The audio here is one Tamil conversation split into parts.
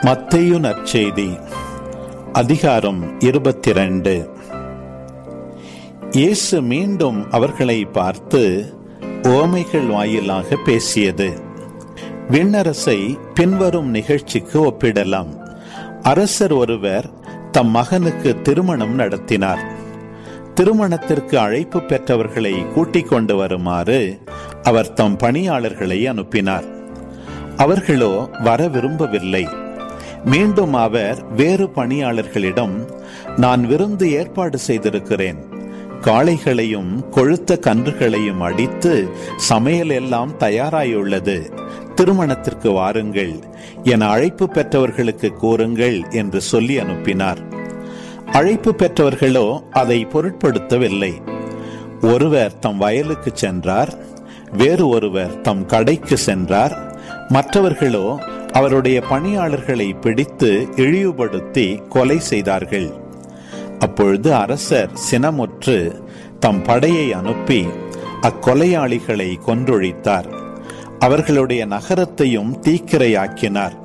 மத்தேயு நற்செய்தி அதிகாரம் 22. இயேசு மீண்டும் அவர்களை பார்த்து உவமைகள் வாயிலாக பேசியது. விண்ணரசை பின்வரும் நிகழ்ச்சிக்கு ஒப்பிடலாம். அரசர் ஒருவர் தம் மகனுக்கு திருமணம் நடத்தினார். திருமணத்திற்கு அழைப்பு பெற்றவர்களை கூட்டிக் கொண்டு வருமாறு அவர் தம் பணியாளர்களை அனுப்பினார். அவர்களோ வர விரும்பவில்லை. மீண்டும் அவர் வேறு பணியாளர்களிடம், நான் விருந்து ஏற்பாடு செய்திருக்கிறேன், காளைகளையும் கொழுத்த கன்றுகளையும் அடித்து சமையல் எல்லாம் தயாராயுள்ளது, திருமணத்திற்கு வாருங்கள் என அழைப்பு பெற்றவர்களுக்கு கூறுங்கள் என்று சொல்லி அனுப்பினார். அழைப்பு பெற்றவர்களோ அதை பொருட்படுத்தவில்லை. ஒருவர் தம் வயலுக்கு சென்றார், வேறு ஒருவர் தம் கடைக்கு சென்றார். மற்றவர்களோ அவருடைய பணியாளர்களை பிடித்து இழிவுபடுத்தி கொலை செய்தார்கள். அப்பொழுது அரசர் சினமுற்று தம் படையை அனுப்பி அக்கொலையாளிகளை கொன்றொழித்தார். அவர்களுடைய நகரத்தையும் தீக்கிரையாக்கினார்.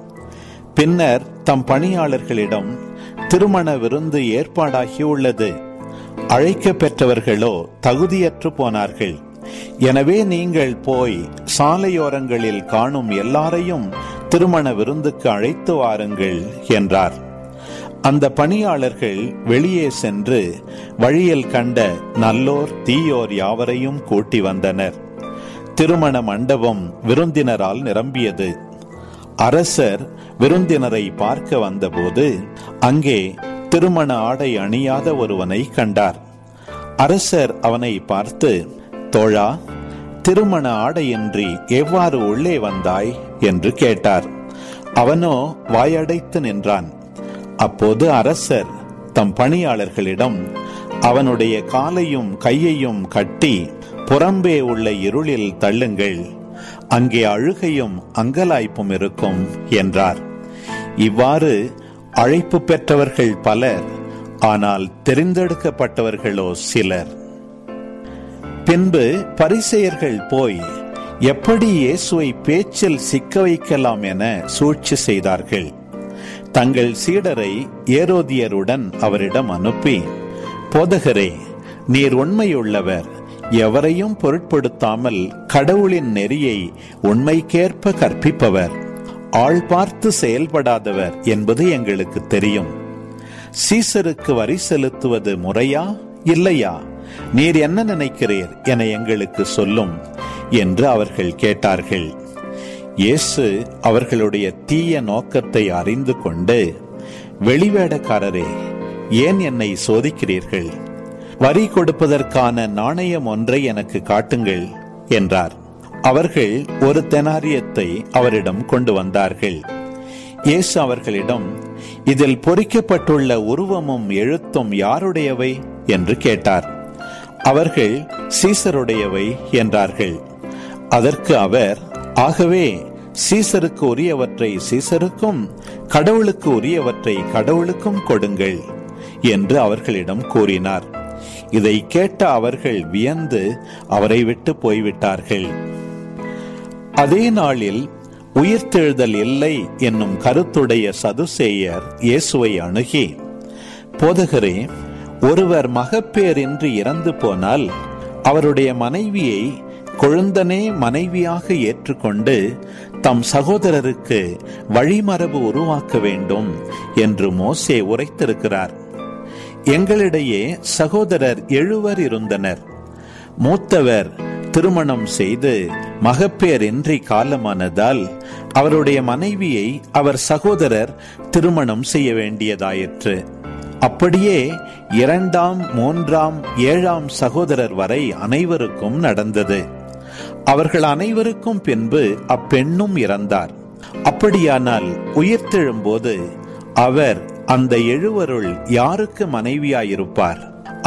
பின்னர் தம் பணியாளர்களிடம், திருமண விருந்து ஏற்பாடாகியுள்ளது, அழைக்க பெற்றவர்களோ தகுதியற்று போனார்கள். எனவே நீங்கள் போய் சாலையோரங்களில் காணும் எல்லாரையும் திருமண விருந்துக்கு அழைத்து வாருங்கள் என்றார். அந்த பணியாளர்கள் வெளியே சென்று வழியில் கண்ட நல்லோர் தீயோர் யாவரையும் கூட்டி வந்தனர். திருமண மண்டபம் விருந்தினரால் நிரம்பியது. அரசர் விருந்தினரை பார்க்க வந்தபோது அங்கே திருமண ஆடை அணியாத ஒருவனை கண்டார். அரசர் அவனை பார்த்து, தோழா, திருமண ஆடையின்றி எவ்வாறு உள்ளே வந்தாய் என்று கேட்டார். அவனோ வாயடைத்து நின்றான். அப்போது அரசர் தம் பணியாளர்களிடம், அவனுடைய காலையும் கையையும் கட்டி புறம்பே உள்ள இருளில் தள்ளுங்கள், அங்கே அழுகையும் அங்கலாய்ப்பும் இருக்கும் என்றார். இவ்வாறு அழைப்பு பெற்றவர்கள் பலர், ஆனால் தெரிந்தெடுக்கப்பட்டவர்களோ சிலர். பின்பு பரிசேயர்கள் போய் எப்படி இயேசுவை பேச்சில் சிக்க வைக்கலாம் என சூழ்ச்சி செய்தார்கள். தங்கள் சீடரை ஏரோதியருடன் அவரிடம் அனுப்பி, போதகரே, நீர் உண்மையுள்ளவர், எவரையும் பொருட்படுத்தாமல் கடவுளின் நெறியை உண்மைக்கேற்ப கற்பிப்பவர், ஆள் பார்த்து செயல்படாதவர் என்பது எங்களுக்கு தெரியும். சீசருக்கு வரி செலுத்துவது முறையா இல்லையா? நீர் என்ன நினைக்கிறீர் என எங்களுக்கு சொல்லும் என்று அவர்கள் கேட்டார்கள். இயேசு அவர்களுடைய தீய நோக்கத்தை அறிந்து கொண்டு, வெளிவேடக்காரரே, ஏன் என்னை சோதிக்கிறீர்கள்? வரி கொடுப்பதற்கான நாணயம் ஒன்றை எனக்கு காட்டுங்கள் என்றார். அவர்கள் ஒரு தெனாரியத்தை அவரிடம் கொண்டு வந்தார்கள். இயேசு அவர்களிடம், இதில் பொறிக்கப்பட்டுள்ள உருவமும் எழுத்தும் யாருடையவை என்று கேட்டார். அவர்கள் சீசருடையவை என்றார்கள். அதற்கு அவர், ஆகவே சீசருக்கு உரியவற்றை சீசருக்கும் கடவுளுக்கு உரியவற்றை கடவுளுக்கும் கொடுங்கள் என்று அவர்களிடம் கூறினார். இதை கேட்ட அவர்கள் வியந்து அவரை விட்டு போய்விட்டார்கள். அதே நாளில் உயிர்த்தெழுதல் இல்லை என்னும் கருத்துடைய சதுசேயர் இயேசுவை அணுகி, போதகரே, ஒருவர் மகப்பேறின்றி இறந்து போனால் அவருடைய மனைவியை கொழுந்தனே மனைவியாக ஏற்றுக்கொண்டு தம் சகோதரருக்கு வழிமரபு உருவாக்க வேண்டும் என்று மோசே உரைத்திருக்கிறார். எங்களிடையே சகோதரர் 7 இருந்தனர். மூத்தவர் திருமணம் செய்து மகப்பேறின்றி காலமானதால் அவருடைய மனைவியை அவர் சகோதரர் திருமணம் செய்ய வேண்டியதாயிற்று. அப்படியே 2ஆம் 3ஆம் 7ஆம் சகோதரர் வரை அனைவருக்கும் நடந்தது. அவர்கள் அனைவருக்கும் பின்பு அப்பெண்ணும் இறந்தார். அப்படியானால் உயிர்த்தெழும்போது அவர் அந்த 7 யாருக்கு மனைவியாயிருப்பார்?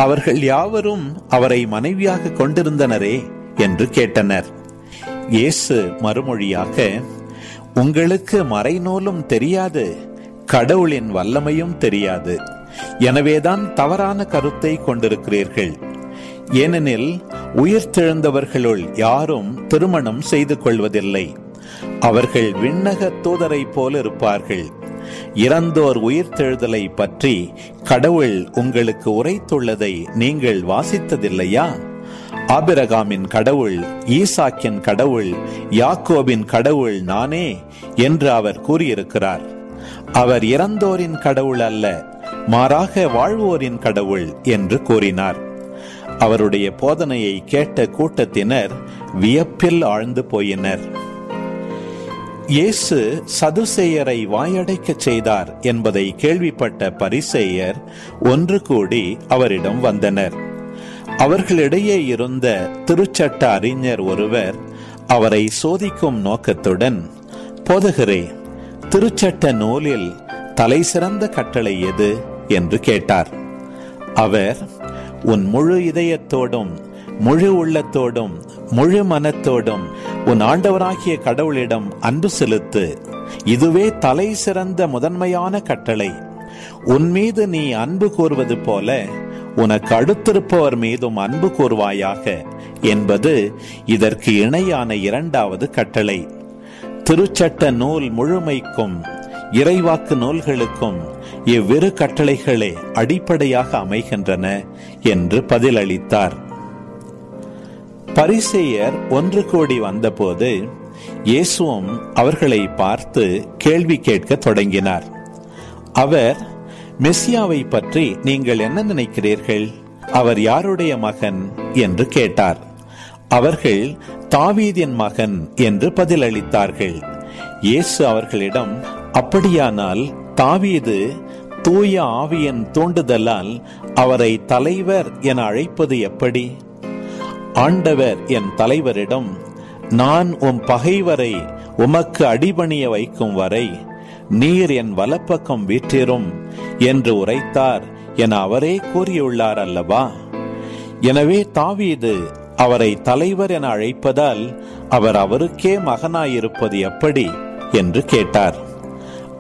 அவர்கள் யாவரும் அவரை மனைவியாக கொண்டிருந்தனரே என்று கேட்டனர். இயேசு மறுமொழியாக, உங்களுக்கு மறைநூலும் தெரியாது, கடவுளின் வல்லமையும் தெரியாது. எனவேதான் தவறான கருத்தை கொண்டிருக்கிறீர்கள். ஏனெனில் உயிர்த்தெழுந்தவர்களுள் யாரும் திருமணம் செய்து கொள்வதில்லை. அவர்கள் விண்ணக தூதரை போல இருப்பார்கள். இறந்தோர் உயிர்த்தெழுதலை பற்றி கடவுள் உங்களுக்கு உரைத்துள்ளதை நீங்கள் வாசித்ததில்லையா? ஆபிரகாமின் கடவுள், ஈசாக்கின் கடவுள், யாக்கோபின் கடவுள் நானே என்று அவர் கூறியிருக்கிறார். அவர் இறந்தோரின் கடவுள் அல்ல, மாறாக வாழ்வோரின் கடவுள் என்று கூறினார். அவருடைய போதனையை கேட்ட கூட்டத்தினர் வியப்பில் ஆழ்ந்து போயினர். இயேசு சதுசேயரை வாயடைக்க செய்தார் என்பதை கேள்விப்பட்ட பரிசேயர் ஒன்று கூடி அவரிடம் வந்தனர். அவர்களிடையே இருந்த திருச்சட்ட அறிஞர் ஒருவர் அவரை சோதிக்கும் நோக்கத்துடன், போதகரே, திருச்சட்ட நூலில் தலை சிறந்த கட்டளை எது என்று கேட்டார். அவர், உன் முழு இதயத்தோடும் முழு உள்ளத்தோடும் முழு மனத்தோடும் உன் ஆண்டவராகிய கடவுளிடம் அன்பு செலுத்து, இதுவே தலை சிறந்த முதன்மையான கட்டளை. உன் மீது நீ அன்பு கூறுவது போல உனக்கு அடுத்திருப்பவர் மீதும் அன்பு கூறுவாயாக என்பது இதற்கு இணையான இரண்டாவது கட்டளை. திருச்சட்ட நூல் முழுமைக்கும் இறைவாக்கு நூல்களுக்கும் இவ்விரு கட்டளைகளே அடிப்படையாக அமைகின்றன என்று பதிலளித்தார். பரிசேயர் ஒன்று கூடி வந்தபோது இயேசுவும் அவர்களை பார்த்து கேள்வி கேட்க தொடங்கினார். அவர், மெசியாவை பற்றி நீங்கள் என்ன நினைக்கிறீர்கள்? அவர் யாருடைய மகன் என்று கேட்டார். அவர்கள், தாவீதின் மகன் என்று பதிலளித்தார்கள். இயேசு அவர்களிடம், அப்படியானால் தாவீது தூய ஆவியின் தூண்டுதலால் அவரை தலைவர் என அழைப்பது எப்படி? ஆண்டவர் என் தலைவரிடம், நான் உம் பகைவரை உமக்கு அடிபணிய வைக்கும் வரை நீர் என் வலப்பக்கம் வீற்றிரும் என்று உரைத்தார் என அவரே கூறியுள்ளார் அல்லவா? எனவே தாவீது அவரை தலைவர் என அழைப்பதால் அவர் அவருக்கே மகனாயிருப்பது எப்படி என்று கேட்டார்.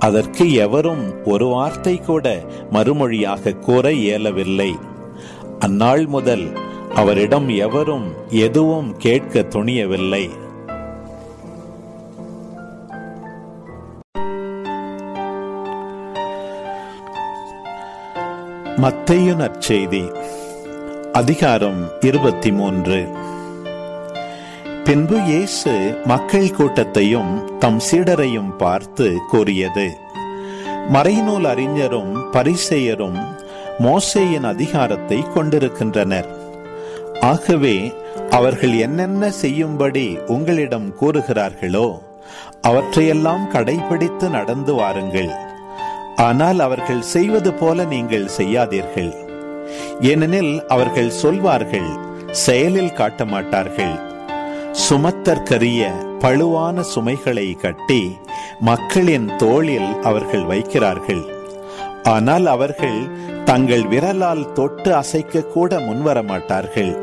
அதற்கு எவரும் ஒரு வார்த்தை கூட மறுமொழியாக கூற இயலவில்லை. அந்நாள் முதல் அவரிடம் எவரும் எதுவும் கேட்க துணியவில்லை. மத்தேயு நற்செய்தி அதிகாரம் 23. பின்பு இயேசு மக்கள் கூட்டத்தையும் தம் சீடரையும் பார்த்து கூறியது, மறைநூல் அறிஞரும் பரிசேயரும் மோசேயின் அதிகாரத்தை கொண்டிருக்கின்றனர். ஆகவே அவர்கள் என்னென்ன செய்யும்படி உங்களிடம் கூறுகிறார்களோ அவற்றையெல்லாம் கடைபிடித்து நடந்து வாருங்கள். ஆனால் அவர்கள் செய்வது போல நீங்கள் செய்யாதீர்கள். ஏனெனில் அவர்கள் சொல்வார்கள், செயலில் காட்ட மாட்டார்கள். சுமத்தற்கரிய பழுவான சுமைகளை கட்டி மக்களின் தோளில் அவர்கள் வைக்கிறார்கள். ஆனால் அவர்கள் தங்கள் விரலால் தொட்டு அசைக்க கூட முன்வர மாட்டார்கள்.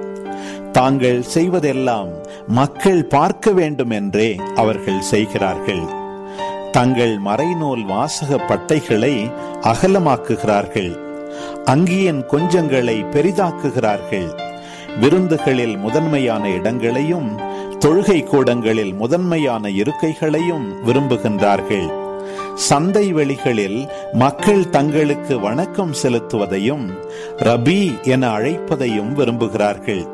தாங்கள் செய்வதெல்லாம் மக்கள் பார்க்க வேண்டும் என்றே அவர்கள் செய்கிறார்கள். தங்கள் மறைநூல் வாசக பட்டைகளை அகலமாக்குகிறார்கள். அங்கியின் கொஞ்சங்களை பெரிதாக்குகிறார்கள். விருந்துகளில் முதன்மையான இடங்களையும் தொழுகை கூடங்களில் முதன்மையான இருக்கைகளையும் விரும்புகின்றார்கள். சந்தை வெளிகளில் மக்கள் தங்களுக்கு வணக்கம் செலுத்துவதையும் ரபி என அழைப்பதையும் விரும்புகிறார்கள்.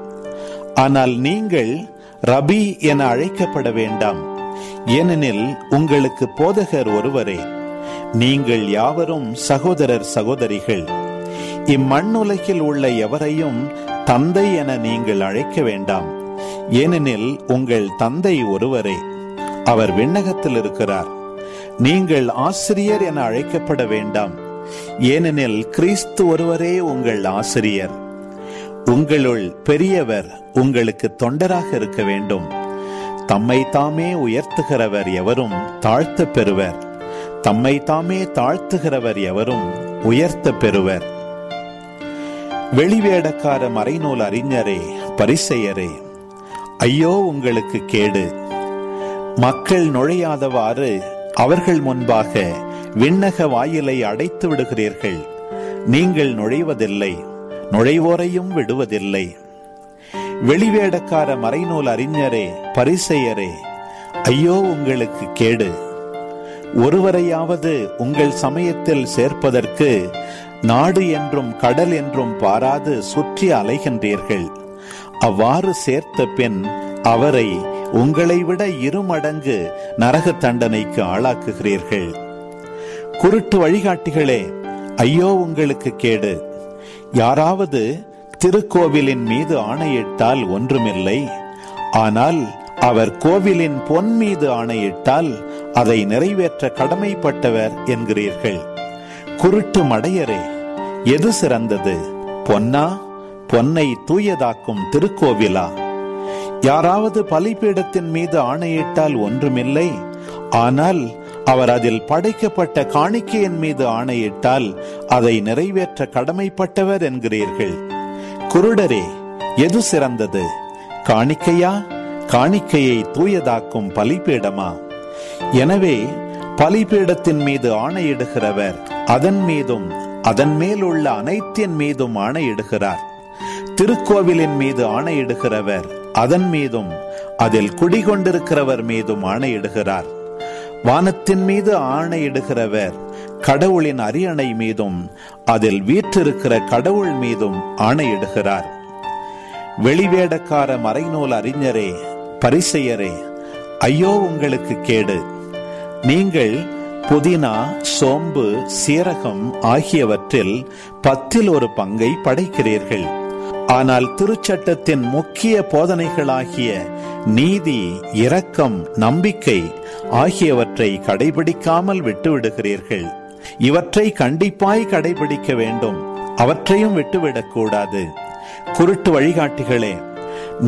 ஆனால் நீங்கள் ரபி என அழைக்கப்பட வேண்டாம், ஏனெனில் உங்களுக்கு போதகர் ஒருவரே. நீங்கள் யாவரும் சகோதரர் சகோதரிகள். இம்மண்ணுலகில் உள்ள எவரையும் தந்தை என நீங்கள் அழைக்க வேண்டாம், ஏனெனில் உங்கள் தந்தை ஒருவரே, அவர் விண்ணகத்தில் இருக்கிறார். நீங்கள் ஆசிரியர் என அழைக்கப்பட வேண்டாம், ஏனெனில் கிறிஸ்து ஒருவரே உங்கள் ஆசிரியர். உங்களுள் பெரியவர் உங்களுக்கு தொண்டராக இருக்க வேண்டும். தம்மை தாமே உயர்த்துகிறவர் எவரும் தாழ்த்த பெறுவர், தம்மை தாமே தாழ்த்துகிறவர் எவரும் உயர்த்த பெறுவர். வெளிவேடக்கார மறைநூல் அறிஞரே, பரிசேயரே, ஐயோ உங்களுக்கு கேடு! மக்கள் நுழையாதவாறு அவர்கள் முன்பாக விண்ணக வாயிலை அடைத்து விடுகிறீர்கள். நீங்கள் நுழைவதில்லை, நுழைவோரையும் விடுவதில்லை. வெளிவேடக்கார மறைநூல் அறிஞரே, பரிசேயரே, ஐயோ உங்களுக்கு கேடு! ஒருவரையாவது உங்கள் சமயத்தில் சேர்ப்பதற்கு நாடு என்றும் கடல் என்றும் பாராது சுற்றி அலைகின்றீர்கள். அவ்வாறு சேர்த்த பின் அவரை உங்களை விட 2 மடங்கு நரக தண்டனைக்கு ஆளாக்குகிறீர்கள். குருட்டு வழிகாட்டிகளே, ஐயோ உங்களுக்கு கேடு! யாராவது திருக்கோவிலின் மீது ஆணையிட்டால் ஒன்றுமில்லை, ஆனால் அவர் கோவிலின் பொன் மீது ஆணையிட்டால் அதை நிறைவேற்ற கடமைப்பட்டவர் என்கிறீர்கள். குருட்டு மடையரே, எது சிறந்தது? பொன்னா, பொன்னை தூயதாக்கும் திருக்கோவிலா? யாராவது பலிபீடத்தின் மீது ஆணையிட்டால் ஒன்றுமில்லை, ஆனால் அவர் அதில் படைக்கப்பட்ட காணிக்கையின் மீது ஆணையிட்டால் அதை நிறைவேற்ற கடமைப்பட்டவர் என்கிறீர்கள். குருடரே, எது சிறந்தது? காணிக்கையா, காணிக்கையை தூயதாக்கும் பலிபீடமா? எனவே பலிபீடத்தின் மீது ஆணையிடுகிறவர் அதன் மீதும் அதன் மேல் உள்ள அனைத்தின் மீதும் ஆணையிடுகிறார். திருக்கோவிலின் மீது ஆணையிடுகிறவர் அதன் மீதும் அதில் குடிகொண்டிருக்கிறவர் மீதும் ஆணையிடுகிறார். வானத்தின் மீது ஆணையிடுகிறவர் கடவுளின் அரியணை மீதும் அதில் வீற்றிருக்கிற கடவுள் மீதும் ஆணையிடுகிறார். வெளிவேடக்கார மறைநூல் அறிஞரே, பரிசேயரே, ஐயோ உங்களுக்கு கேடு! நீங்கள் புதினா, சோம்பு, சீரகம் ஆகியவற்றில் 10 1 பங்கை படைக்கிறீர்கள். ஆனால் திருச்சட்டத்தின் முக்கிய போதனைகளாகிய நீதி, இரக்கம், நம்பிக்கை ஆகியவற்றை கடைபிடிக்காமல் விட்டுவிடுகிறீர்கள். இவற்றை கண்டிப்பாய் கடைபிடிக்க வேண்டும், அவற்றையும் விட்டுவிடக் கூடாது. குருட்டு வழிகாட்டிகளே,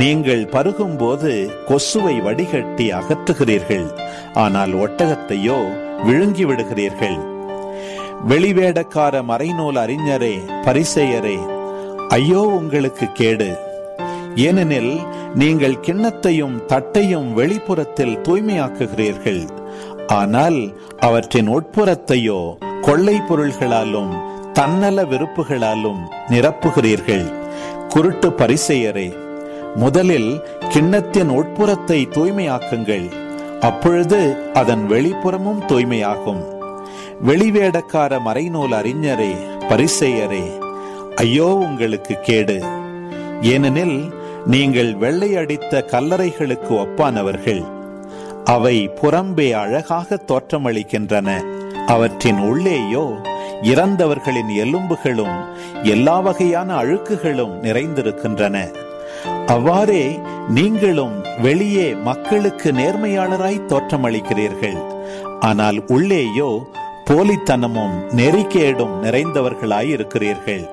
நீங்கள் பருகும் போது கொசுவை வடிகட்டி அகற்றுகிறீர்கள், ஆனால் ஒட்டகத்தையோ விழுங்கி விடுகிறீர்கள். வெளிவேடக்கார மறைநூல் அறிஞரே, பரிசேயரே, ஐயோ உங்களுக்கு கேடு! ஏனெனில் நீங்கள் கிண்ணத்தையும் தட்டையும் வெளிப்புறத்தில் தூய்மையாக்குகிறீர்கள், ஆனால் அவற்றின் உட்புறத்தையோ கொள்ளை பொருள்களாலும் தன்னல விருப்புகளாலும் நிரப்புகிறீர்கள். குருட்டு பரிசேயரே, முதலில் கிண்ணத்தின் உட்புறத்தை தூய்மையாக்குங்கள், அப்பொழுது அதன் வெளிப்புறமும் தூய்மையாகும். வெளிவேடக்கார மறைநூல் அறிஞரே, பரிசேயரே, ஐயோ உங்களுக்கு கேடு! ஏனெனில் நீங்கள் வெள்ளை அடித்த கல்லறைகளுக்கு ஒப்பானவர்கள். அவை புறம்பே அழகாக தோற்றமளிக்கின்றன, அவற்றின் உள்ளேயோ இறந்தவர்களின் எலும்புகளும் எல்லா வகையான அழுக்குகளும் நிறைந்திருக்கின்றன. அவ்வாறே நீங்களும் வெளியே மக்களுக்கு நேர்மையாளராய் தோற்றமளிக்கிறீர்கள், ஆனால் உள்ளேயோ போலித்தனமும் நெறிகேடும் நிறைந்தவர்களாய் இருக்கிறீர்கள்.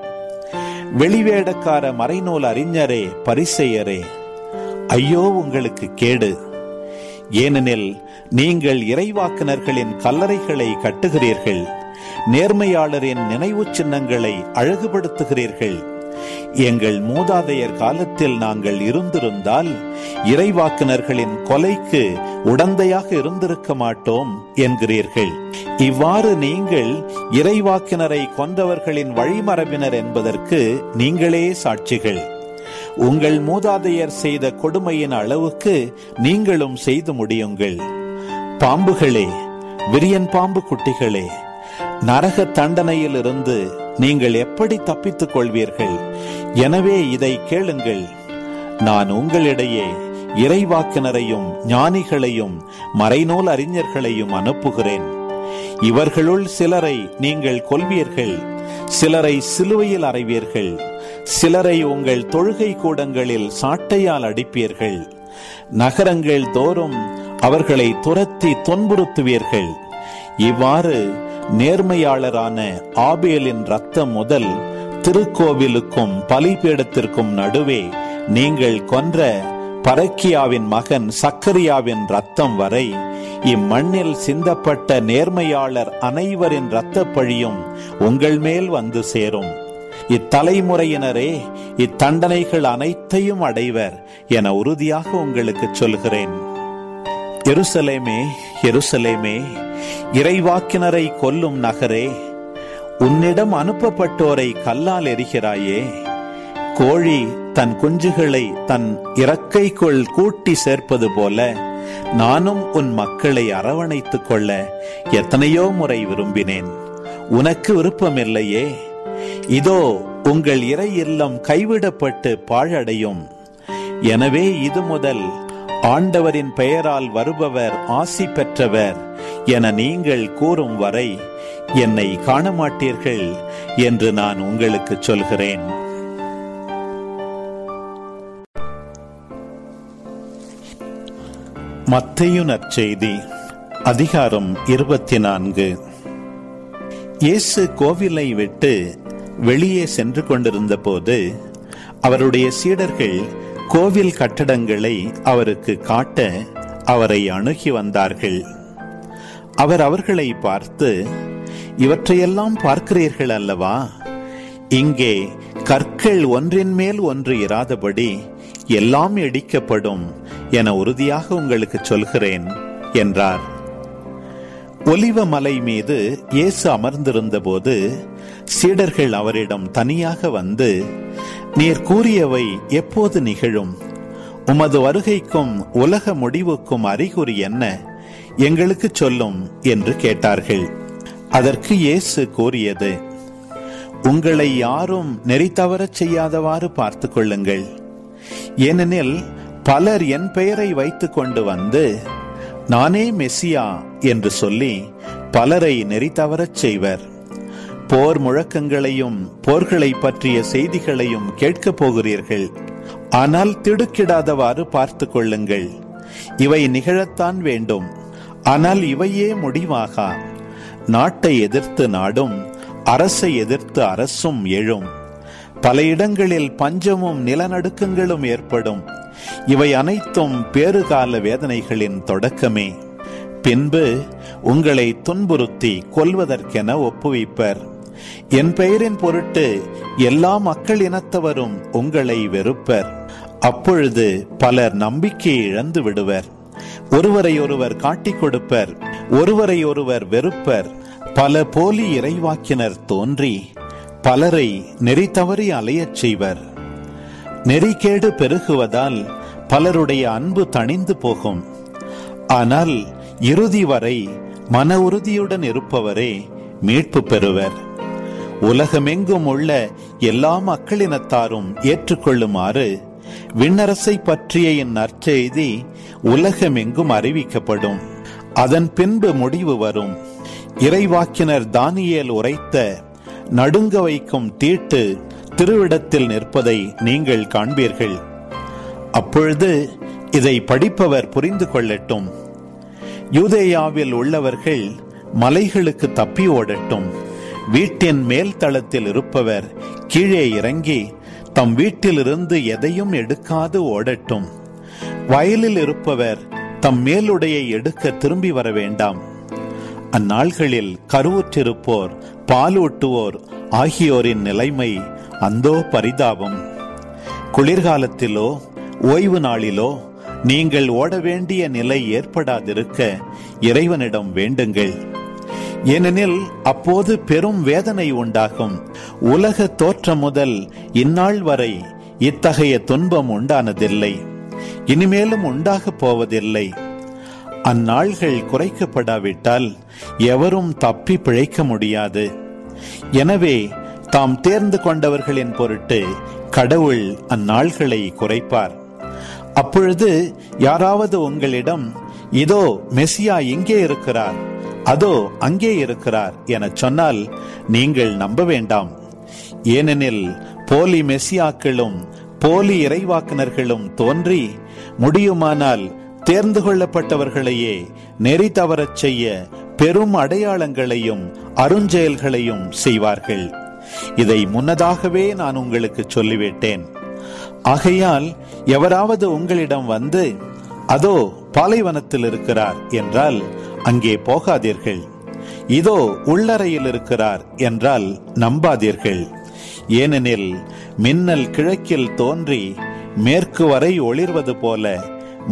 வெளிவேடக்கார மறைநூல் அறிஞரே, பரிசேயரே, ஐயோ உங்களுக்கு கேடு! ஏனெனில் நீங்கள் இறைவாக்கினர்களின் கல்லறைகளை கட்டுகிறீர்கள், நேர்மையாளரின் நினைவு சின்னங்களை அழகுபடுத்துகிறீர்கள். எங்கள் மூதாதையர் காலத்தில் நாங்கள் இருந்திருந்தால் இறைவாக்கினர்களின் கொலைக்கு உடந்தையாக இருந்திருக்க மாட்டோம் என்கிறீர்கள். இவ்வாறு நீங்கள் இறைவாக்கினரை கொன்றவர்களின் வழிமரபினர் என்பதற்கு நீங்களே சாட்சிகள். உங்கள் மூதாதையர் செய்த கொடுமையின் அளவுக்கு நீங்களும் செய்து முடியுங்கள். பாம்புகளே, விரியன் பாம்பு குட்டிகளே, நரக தண்டனையில் இருந்து நீங்கள் எப்படி தப்பித்துக் கொள்வீர்கள்? எனவே இதை கேளுங்கள். நான் உங்களிடையே இறைவாக்கினரையும் ஞானிகளையும் மறைநூல் அறிஞர்களையும் அனுப்புகிறேன். இவர்களுள் சிலரை நீங்கள் கொல்வீர்கள், சிலரை சிலுவையில் அறைவீர்கள், சிலரை உங்கள் தொழுகை கூடங்களில் சாட்டையால் அடிப்பீர்கள், நகரங்கள் தோறும் அவர்களை துரத்தி துன்புறுத்துவீர்கள். இவ்வாறு நேர்மையாளரான ஆபேலின் இரத்தம் முதல் திருக்கோவிலுக்கும் பலிபீடத்திற்கும் நடுவே நீங்கள் கொன்ற பரக்கியாவின் மகன் சக்கரியாவின் இரத்தம் வரை இம்மண்ணில் சிந்தப்பட்ட நேர்மையாளர் அனைவரின் இரத்த பழியும் உங்கள் மேல் வந்து சேரும். இத்தலைமுறையினரே இத்தண்டனைகள் அனைத்தையும் அடைவர் என உறுதியாக உங்களுக்கு சொல்கிறேன். எருசலேமே, எருசலேமே, இறைவாக்கினரை கொல்லும் நகரே, உன்னிடம் அனுப்பப்பட்டோரை கல்லால் எரிகிறாயே. கோழி தன் குஞ்சுகளை தன் இறக்கைக்குள் கூட்டி சேர்ப்பது போல நானும் உன் மக்களை அரவணைத்துக் கொள்ள எத்தனையோ முறை விரும்பினேன். உனக்கு விருப்பமில்லையே. இதோ உங்கள் இறை இல்லம் கைவிடப்பட்டு பாழடையும். எனவே இது முதல் ஆண்டவரின் பெயரால் வருபவர் ஆசி பெற்றவர் என நீங்கள் கூறும் வரை என்னை காணமாட்டீர்கள் என்று நான் உங்களுக்கு சொல்கிறேன். மத்தேயு நற்செய்தி அதிகாரம் 24. இயேசு கோவிலை விட்டு வெளியே சென்று கொண்டிருந்த போது அவருடைய சீடர்கள் கோவில் கட்டடங்களை அவருக்கு காட்ட அவரை அணுகி வந்தார்கள். அவர் அவர்களை பார்த்து, இவற்றையெல்லாம் பார்க்கிறீர்கள் அல்லவா? இங்கே கற்கள் ஒன்றின் மேல் ஒன்று இராதபடி எல்லாம் இடிக்கப்படும் என உறுதியாக உங்களுக்கு சொல்கிறேன் என்றார். ஒலிவ மலை மீது இயேசு அமர்ந்திருந்த போது சீடர்கள் அவரிடம் தனியாக வந்து, நீர் கூறியவை எப்போது நிகழும்? உமது வருகைக்கும் உலக முடிவுக்கும் அறிகுறி என்ன? எங்களுக்கு சொல்லும் என்று கேட்டார்கள். அதற்கு இயேசு கூறியது, உங்களை யாரும் நெறி தவறச் செய்யாதவாறு பார்த்து கொள்ளுங்கள். ஏனெனில் பலர் என் பெயரை வைத்துக் கொண்டு வந்து நானே மெசியா என்று சொல்லி பலரை நெறி தவறச் செய்வர். போர் முழக்கங்களையும் போர்களை பற்றிய செய்திகளையும் கேட்கப் போகிறீர்கள். ஆனால் திடுக்கிடாதவாறு பார்த்து கொள்ளுங்கள். இவை நிகழத்தான் வேண்டும். ஆனால் இவையே முடிவாகா. நாட்டை எதிர்த்து நாடும், அரசை எதிர்த்து அரசும் எழும். பல இடங்களில் பஞ்சமும் நிலநடுக்கங்களும் ஏற்படும். இவை அனைத்தும் பேறுகால வேதனைகளின் தொடக்கமே. பின்பு உங்களை துன்புறுத்தி கொல்வதற்கென ஒப்புவிப்பர். என் பெயரின் பொருட்டு எல்லா மக்கள் இனத்தவரும் உங்களை வெறுப்பர். அப்பொழுது பலர் நம்பிக்கையை இழந்து விடுவர். ஒருவரை ஒருவர் காட்டிக் கொடுப்பர், ஒருவரை ஒருவர் வெறுப்பர். பல போலி இறைவாக்கினர் தோன்றி பலரை நெறி தவறி அலையச் செய்வர். நெறிகேடு பெருகுவதால் பலருடைய அன்பு தணிந்து போகும். ஆனால் இறுதி வரை மன உறுதியுடன் இருப்பவரே மீட்பு பெறுவர். உலகமெங்கும் உள்ள எல்லா மக்களினத்தாரும் ஏற்றுக்கொள்ளுமாறு விண்ணரசை பற்றிய என் நற்செய்தி உலகமெங்கும் அறிவிக்கப்படும். அதன் பின்பு முடிவு வரும். இறைவாக்கினர் தானியேல் உரைத்த நடுங்க வைக்கும் தீட்டு திருவிடத்தில் நிற்பதை நீங்கள் காண்பீர்கள். அப்பொழுது இதை படிப்பவர் புரிந்து கொள்ளட்டும். யூதேயாவில் உள்ளவர்கள் மலைகளுக்கு தப்பி ஓடட்டும். வீட்டின் மேல் தளத்தில் இருப்பவர் கீழே இறங்கி தம் வீட்டிலிருந்து எதையும் எடுக்காது ஓடட்டும். வயலில் இருப்பவர் தம் மேலுடையை எடுக்க திரும்பி வர வேண்டாம். அந்நாள்களில் கருவுற்றிருப்போர், பாலூட்டுவோர் ஆகியோரின் நிலைமை அந்தோ பரிதாபம். குளிர்காலத்திலோ ஓய்வு நாளிலோ நீங்கள் ஓட வேண்டிய நிலை ஏற்படாதிருக்க இறைவனிடம் வேண்டுங்கள். ஏனெனில் அப்போது பெரும் வேதனை உண்டாகும். உலக தோற்றம் முதல் இந்நாள் வரை இத்தகைய துன்பம் உண்டானதில்லை, இனிமேலும் உண்டாகப் போவதில்லை. அந்நாள்கள் குறைக்கப்படாவிட்டால் எவரும் தப்பி பிழைக்க முடியாது. எனவே தாம் தேர்ந்து கொண்டவர்களின் பொருட்டு கடவுள் அந்நாள்களை குறைப்பார். அப்பொழுது யாராவது உங்களிடம், இதோ மெசியா இங்கே இருக்கிறார், அதோ அங்கே இருக்கிறார் என சொன்னால் நீங்கள் நம்ப வேண்டாம். ஏனெனில் போலி மெசியாக்களும் போலி இறைவாக்கினர்களும் தோன்றி முடியுமானால் தேர்ந்து கொள்ளப்பட்டவர்களையே நெறி தவறச் செய்ய பெரும் அடையாளங்களையும் அருஞ்செயல்களையும் செய்வார்கள். இதை முன்னதாகவே நான் உங்களுக்கு சொல்லிவிட்டேன். ஆகையால் எவராவது உங்களிடம் வந்து, அதோ பாலைவனத்தில் இருக்கிறார் என்றால் அங்கே போகாதீர்கள். இதோ உள்ளறையில் இருக்கிறார் என்றால் நம்பாதீர்கள். ஏனெனில் மின்னல் கிழக்கில் தோன்றி மேற்கு வரை ஒளிர்வது போல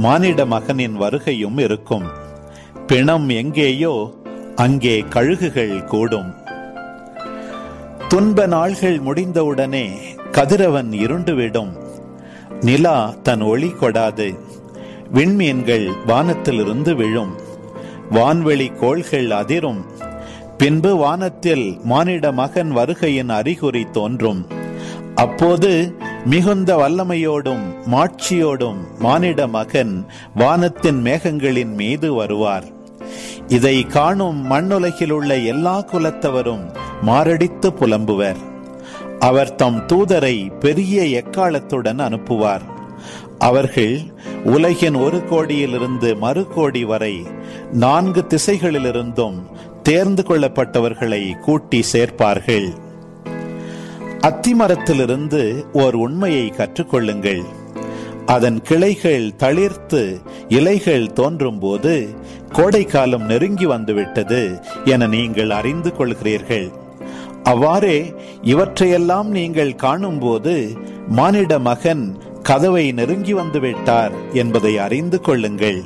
மானிட மகனின் வருகையும் இருக்கும். பிணம் எங்கேயோ அங்கே கழுகுகள் கூடும். துன்ப நாள்கள் முடிந்தவுடனே கதிரவன் இருண்டுவிடும். நிலா தன் ஒளி கொடாது. விண்மீன்கள் வானத்திலிருந்து விழும், வான்வெளி கோள்கள் அதிரும். பின்பு வானத்தில் மானிட மகன் வருகையின் அறிகுறி தோன்றும். அப்போது மிகுந்த வல்லமையோடும் மாட்சியோடும் மானிட மகன் வானத்தின் மேகங்களின் மீது வருவார். இதை காணும் மண்ணுலகில் உள்ள எல்லா குலத்தவரும் மாரடித்து புலம்புவர். அவர் தம் தூதரை பெரிய எக்காலத்துடன் அனுப்புவார். அவர்கள் உலகின் ஒரு கோடியிலிருந்து மறு கோடி வரை 4 திசைகளிலிருந்தும் தேர்ந்து கொள்ளப்பட்டவர்களை கூட்டி சேர்ப்பார்கள். அத்திமரத்திலிருந்து ஓர் உண்மையை கற்றுக்கொள்ளுங்கள். அதன் கிளைகள் தளிர்த்து இலைகள் தோன்றும் போது கோடைக்காலம் நெருங்கி வந்துவிட்டது என நீங்கள் அறிந்து கொள்கிறீர்கள். அவ்வாறே இவற்றையெல்லாம் நீங்கள் காணும் போது மானிட மகன் கதவை நெருங்கி வந்துவிட்டார் என்பதை அறிந்து கொள்ளுங்கள்.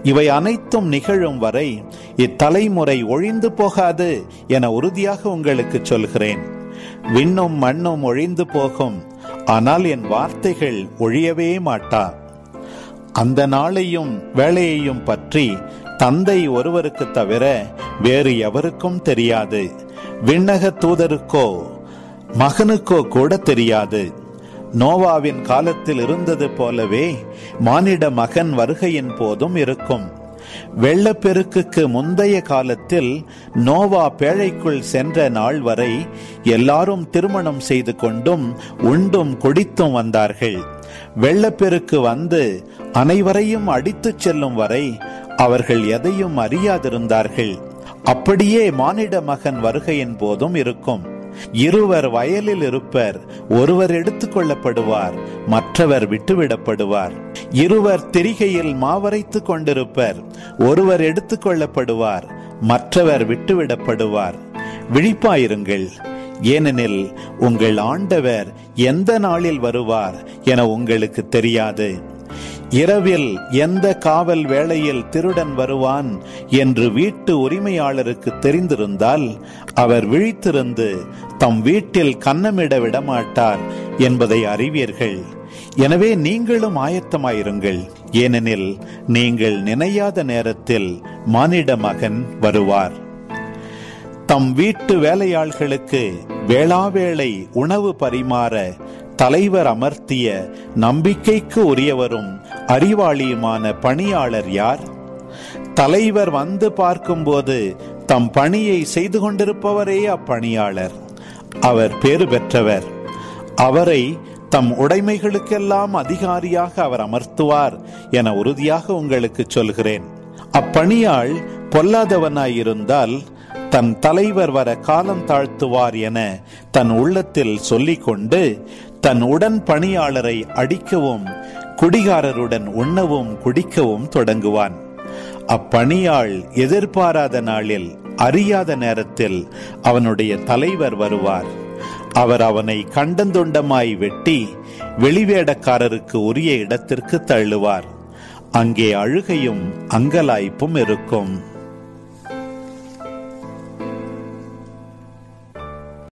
இவை அனைத்தும் நிகழும் வரை இத்தலைமுறை ஒழிந்து போகாது என உறுதியாக உங்களுக்கு சொல்கிறேன். விண்ணும் மண்ணும் ஒழிந்து போகும், ஆனால் என் வார்த்தைகள் ஒழியவே மாட்டா. அந்த நாளையும் வேளையையும் பற்றி தந்தை ஒருவருக்கு தவிர வேறு எவருக்கும் தெரியாது. விண்ணக தூதருக்கோ மகனுக்கோ கூட தெரியாது. நோவாவின் காலத்தில் இருந்தது போலவே மானிட மகன் வருகையின் போதும் இருக்கும். வெள்ளப்பெருக்குக்கு முந்தைய காலத்தில் நோவா பேழைக்குள் சென்ற நாள் வரை எல்லாரும் திருமணம் செய்து கொண்டும் உண்டும் குடித்தும் வந்தார்கள். வெள்ளப்பெருக்கு வந்து அனைவரையும் அடித்துச் செல்லும் வரை அவர்கள் எதையும் அறியாதிருந்தார்கள். அப்படியே மானிட மகன் வருகையின் போதும் இருக்கும். இருவர் வயலில் இருப்பர், ஒருவர் எடுத்துக் கொள்ளப்படுவார், மற்றவர் விட்டுவிடப்படுவார். இருவர் திரிகையில் மாவரைத்துக் கொண்டிருப்பர், ஒருவர் எடுத்துக் கொள்ளப்படுவார், மற்றவர் விட்டுவிடப்படுவார். விழிப்பாயிருங்கள், ஏனெனில் உங்கள் ஆண்டவர் எந்த நாளில் வருவார் என உங்களுக்கு தெரியாது. இரவில் எந்த காவல் வேளையில் திருடன் வருவான் என்று வீட்டு உரிமையாளருக்கு தெரிந்திருந்தால் அவர் விழித்திருந்து தம் வீட்டில் கன்னமிட விடமாட்டார் என்பதை அறிவீர்கள். எனவே நீங்களும் ஆயத்தமாயிருங்கள், ஏனெனில் நீங்கள் நினையாத நேரத்தில் மானிட மகன் வருவார். தம் வீட்டு வேலையாள்களுக்கு வேளாவேளை உணவு பரிமாற தலைவர் அமர்த்திய நம்பிக்கைக்கு உரியவரும் அறிவாளியுமான பணியாளர் யார்? தலைவர் வந்து பார்க்கும்போது தம் பணியை செய்து கொண்டிருப்பவரே அப்பணியாளர். அவர் பேறு பெற்றவர். அவரை தம் உடைமைகளுக்கெல்லாம் அதிகாரியாக அவர் அமர்த்துவார் என உறுதியாக உங்களுக்கு சொல்கிறேன். அப்பணியாள் பொல்லாதவனாயிருந்தால் தன் தலைவர் வர காலம் தாழ்த்துவார் என தன் உள்ளத்தில் சொல்லிக்கொண்டு தன் உடன் பணியாளரை அடிக்கவும் குடிகாரருடன் உண்ணவும் குடிக்கவும் தொடங்குவான். அப்பணியாள் எதிர்பாராத நாளில் அறியாத நேரத்தில் அவனுடைய தலைவர் வருவார். அவர் அவனை கண்டந்துண்டமாய் வெட்டி வெளிவேடக்காரருக்கு உரிய இடத்திற்கு தள்ளுவார். அங்கே அழுகையும் அங்கலாய்ப்பும் இருக்கும்.